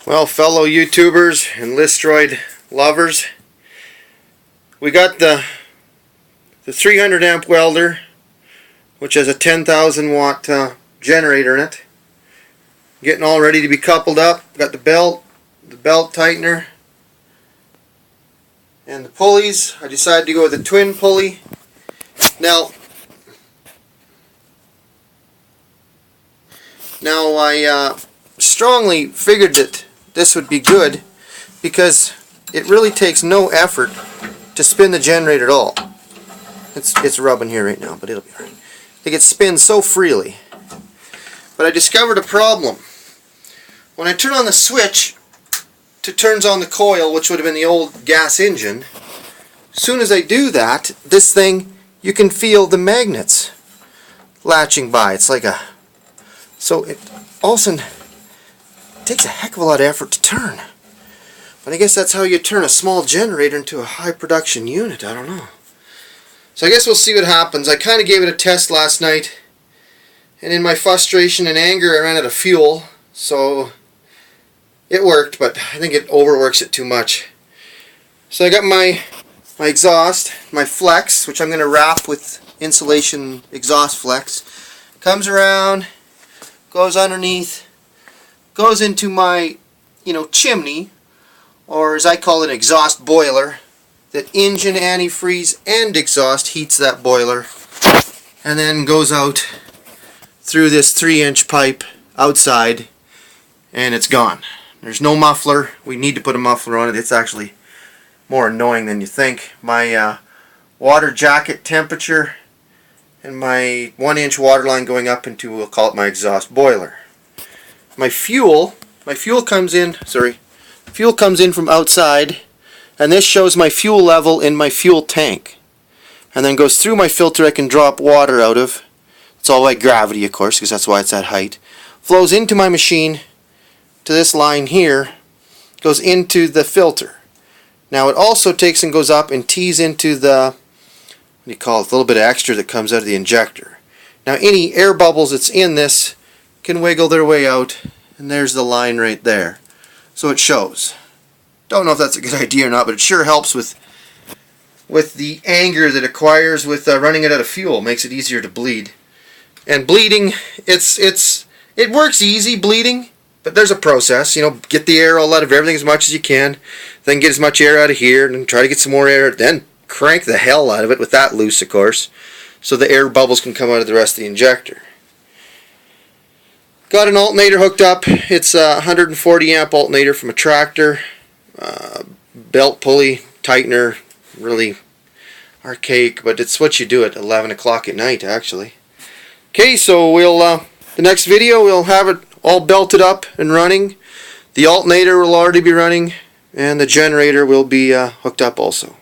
Well, fellow YouTubers and Listeroid lovers, we got the 300 amp welder, which has a 10,000 watt generator in it, getting all ready to be coupled up. Got the belt tightener, and the pulleys. I decided to go with a twin pulley. Now I strongly figured that this would be good because it really takes no effort to spin the generator at all. It's rubbing here right now, but it'll be alright. It gets spin so freely. But I discovered a problem. When I turn on the switch to turns on the coil, which would have been the old gas engine, as soon as I do that, this thing, you can feel the magnets latching by. It's like a... So it all of a sudden takes a heck of a lot of effort to turn. But I guess that's how you turn a small generator into a high production unit. I don't know. So I guess we'll see what happens. I kind of gave it a test last night, and in my frustration and anger I ran out of fuel, so it worked, but I think it overworks it too much. So I got my exhaust, my flex, which I'm going to wrap with insulation exhaust flex. Comes around, goes underneath, goes into my, chimney, or as I call it, an exhaust boiler. That engine, antifreeze, and exhaust heats that boiler, and then goes out through this 3-inch pipe outside, and it's gone. There's no muffler. We need to put a muffler on it. It's actually more annoying than you think. My water jacket temperature and my 1-inch water line going up into, we'll call it my exhaust boiler. My fuel comes in from outside, and this shows my fuel level in my fuel tank, and then goes through my filter I can drop water out of. It's all by gravity, of course, because that's why it's that height. Flows into my machine to this line here, goes into the filter. Now it also takes and goes up and tees into the, what do you call it, a little bit of extra that comes out of the injector. Now any air bubbles that's in this can wiggle their way out, and there's the line right there. So it shows. Don't know if that's a good idea or not, but it sure helps with the anger that acquires with running it out of fuel. Makes it easier to bleed. And bleeding, it works easy, bleeding, but there's a process. Get the air all out of everything as much as you can, then get as much air out of here, and then try to get some more air, then crank the hell out of it with that loose, of course, so the air bubbles can come out of the rest of the injector. Got an alternator hooked up. It's a 140 amp alternator from a tractor. Belt pulley, tightener, really archaic, but it's what you do at 11 o'clock at night, actually. Okay, so we'll the next video we'll have it all belted up and running. The alternator will already be running, and the generator will be hooked up also.